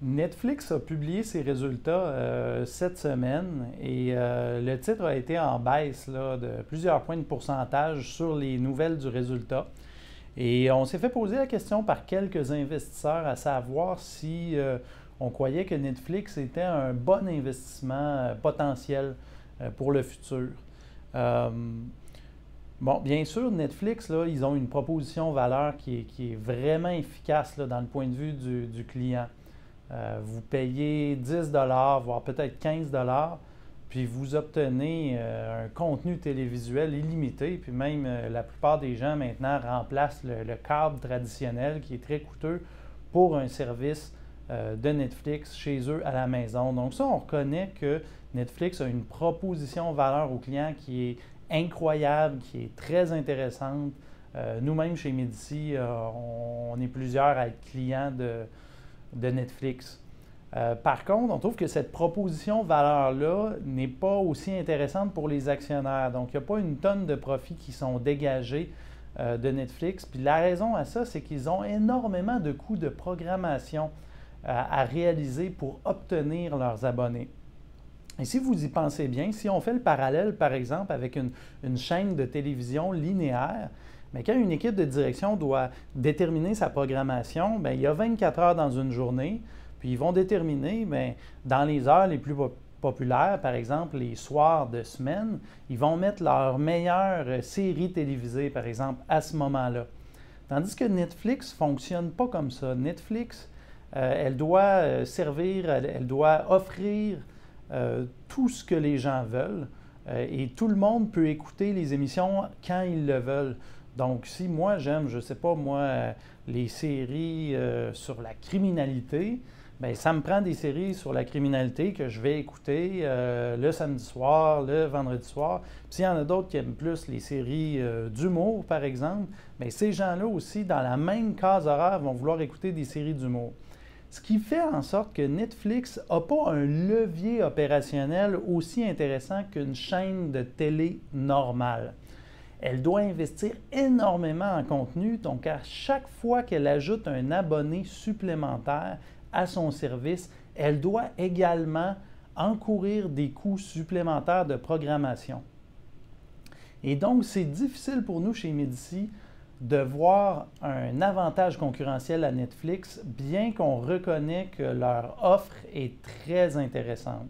Netflix a publié ses résultats cette semaine et le titre a été en baisse là, de plusieurs points de pourcentage sur les nouvelles du résultat. Et on s'est fait poser la question par quelques investisseurs à savoir si on croyait que Netflix était un bon investissement potentiel pour le futur. Euh, Bon, bien sûr, Netflix, là, ils ont une proposition valeur qui est vraiment efficace là, dans le point de vue du client. Vous payez 10 voire peut-être 15 puis vous obtenez un contenu télévisuel illimité, puis même la plupart des gens maintenant remplacent le câble traditionnel qui est très coûteux pour un service de Netflix chez eux à la maison. Donc ça, on reconnaît que Netflix a une proposition valeur au client qui est incroyable, qui est très intéressante. Nous-mêmes, chez Medici, on est plusieurs à être clients de Netflix. Par contre, on trouve que cette proposition valeur-là n'est pas aussi intéressante pour les actionnaire. Donc, il n'y a pas une tonne de profits qui sont dégagés de Netflix. Puis la raison à ça, c'est qu'ils ont énormément de coûts de programmation à réaliser pour obtenir leurs abonnés. Et si vous y pensez bien, si on fait le parallèle, par exemple, avec une chaîne de télévision linéaire, mais quand une équipe de direction doit déterminer sa programmation, bien, il y a 24 heures dans une journée, puis ils vont déterminer, bien, dans les heures les plus populaires, par exemple les soirs de semaine, ils vont mettre leur meilleure série télévisée, par exemple, à ce moment-là. Tandis que Netflix ne fonctionne pas comme ça. Netflix, elle doit servir, elle doit offrir tout ce que les gens veulent et tout le monde peut écouter les émissions quand ils le veulent. Donc, si moi j'aime, je ne sais pas moi, les séries sur la criminalité, bien, ça me prend des séries sur la criminalité que je vais écouter le samedi soir, le vendredi soir. Puis s'il y en a d'autres qui aiment plus les séries d'humour, par exemple, bien, ces gens-là aussi, dans la même case horaire, vont vouloir écouter des séries d'humour. Ce qui fait en sorte que Netflix n'a pas un levier opérationnel aussi intéressant qu'une chaîne de télé normale. Elle doit investir énormément en contenu, donc à chaque fois qu'elle ajoute un abonné supplémentaire à son service, elle doit également encourir des coûts supplémentaires de programmation. Et donc, c'est difficile pour nous chez Medici de voir un avantage concurrentiel à Netflix, bien qu'on reconnaît que leur offre est très intéressante.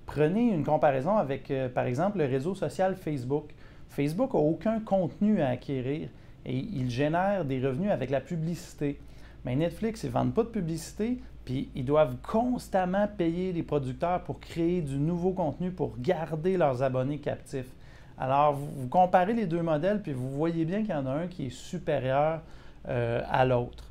Prenez une comparaison avec, par exemple, le réseau social Facebook. Facebook n'a aucun contenu à acquérir et il génère des revenus avec la publicité. Mais Netflix, ils ne vendent pas de publicité, puis ils doivent constamment payer les producteurs pour créer du nouveau contenu pour garder leurs abonnés captifs. Alors, vous comparez les deux modèles, puis vous voyez bien qu'il y en a un qui est supérieur à l'autre.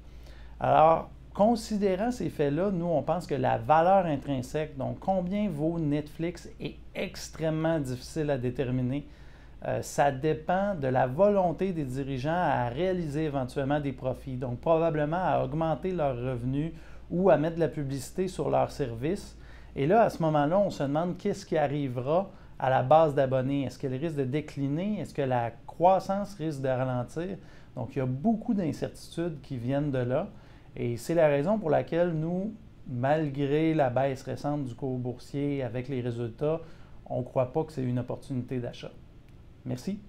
Alors, considérant ces faits-là, nous, on pense que la valeur intrinsèque, donc combien vaut Netflix, est extrêmement difficile à déterminer. Ça dépend de la volonté des dirigeants à réaliser éventuellement des profits, donc probablement à augmenter leurs revenus ou à mettre de la publicité sur leurs services. Et là, à ce moment-là, on se demande qu'est-ce qui arrivera à la base d'abonnés. Est-ce qu'elle risque de décliner? Est-ce que la croissance risque de ralentir? Donc, il y a beaucoup d'incertitudes qui viennent de là. Et c'est la raison pour laquelle nous, malgré la baisse récente du cours boursier avec les résultats, on ne croit pas que c'est une opportunité d'achat. Merci.